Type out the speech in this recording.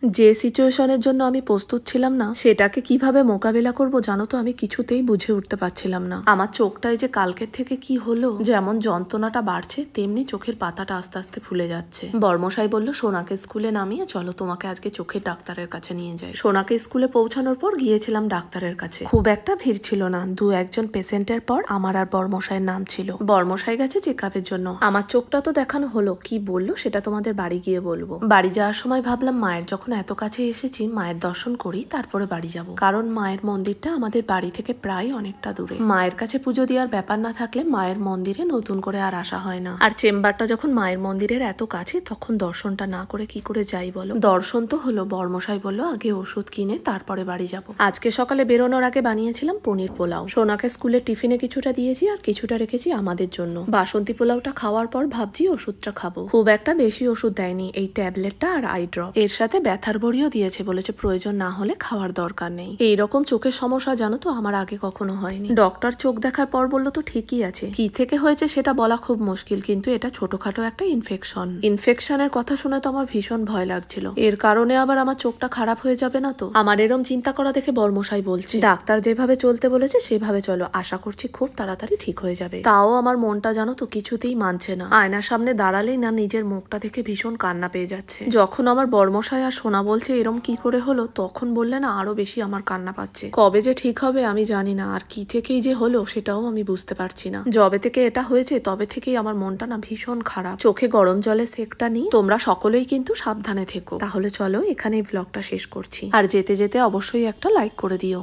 যে সিচুয়েশনের জন্য আমি প্রস্তুত ছিলাম না সেটাকে কিভাবে মোকাবিলা করব জানো তো আমি কিছুতেই বুঝে উঠতে পারছিলাম না। আমার চোখটায় যে কালকের থেকে কি হলো, যেমন যন্ত্রণাটা বাড়ছে তেমনি চোখের পাতাটা আস্তে আস্তে ফুলে যাচ্ছে। বর্মশাই বলল সোনাকে স্কুলে নামিয়ে চলো তোমাকে আজকে চোখের ডাক্তারের কাছে নিয়ে যাই। সোনাকে স্কুলে পৌঁছানোর পর গিয়েছিলাম ডাক্তারের কাছে। খুব একটা ভিড় ছিল না, দু একজন পেশেন্টের পর আমার আর বর্মশাইয়ের নাম ছিল। বর্মশাই গেছে চেক আপের জন্য। আমার চোখটা তো দেখানো হলো, কি বললো সেটা তোমাদের বাড়ি গিয়ে বলবো। বাড়ি যাওয়ার সময় ভাবলাম মায়ের যখন এত কাছে এসেছি মায়ের দর্শন করি তারপরে বাড়ি যাব, কারণ মায়ের মন্দিরটা আমাদের বাড়ি থেকে প্রায় অনেকটা দূরে। মায়ের কাছে পুজো দেওয়ার ব্যাপার না থাকলে মায়ের মন্দিরে নতুন করে আর আসা হয় না। আর চেম্বারটা যখন মায়ের মন্দিরের এত কাছে তখন দর্শনটা না করে কি করে যাই বলো। দর্শন তো হলো, বর্মশাই বললো আগে ওষুধ কিনে তারপরে বাড়ি যাব। আজকে সকালে বেরোনোর আগে বানিয়েছিলাম পনির পোলাও। সোনাকে স্কুলে টিফিনে কিছুটা দিয়েছি আর কিছুটা রেখেছি আমাদের জন্য। বাসন্তী পোলাওটা খাওয়ার পর ভাবছি ওষুধটা খাবো। খুব একটা বেশি ওষুধ দেয়নি, এই ট্যাবলেটটা আর আই ড্রপ, এর সাথে ব্যথার বড়িও দিয়েছে, বলেছে প্রয়োজন না হলে খাওয়ার দরকার নেই। এইরকম চোখের সমস্যা জানো তো আমার আগে কখনো হয়নি। ডক্টর চোখ দেখার পর বললো তো ঠিকই আছে, কি থেকে হয়েছে সেটা বলা খুব মুশকিল, কিন্তু এটা ছোটখাটো একটা ইনফেকশনের কথা শুনে তো আমার ভীষণ ভয় লাগছিল। এর কারণে আবার আমার চোখটা খারাপ হয়ে যাবে না তো। আমার এরম চিন্তা করা দেখে বর্মশাই বলছে ডাক্তার যেভাবে চলতে বলেছে সেভাবে চলো, আশা করছি খুব তাড়াতাড়ি ঠিক হয়ে যাবে। তাও আমার মনটা জানো তো কিছুতেই মানছে না। আয়নার সামনে দাঁড়ালেই না নিজের মুখটা দেখে ভীষণ কান্না পেয়ে যাচ্ছে। যখন আমার বর্মশাই আর সোনা বলছে এরম কি করে হলো, তখন বললে না আরো বেশি আমার কান্না পাচ্ছে। কবে যে ঠিক হবে আমি জানি না, আর কি থেকেই যে হলো সেটাও আমি বুঝতে পারছি না। যবে থেকে এটা হয়েছে তবে থেকেই আমার মনটা না ভীষণ খারাপ। চোখে গরম জলে সেকটা নিই। তোমরা সকলেই কিন্তু সাবধানে থেকো। তাহলে চলো এখানেই ব্লগটা শেষ করছি, আর যেতে যেতে অবশ্যই একটা লাইক করে দিও।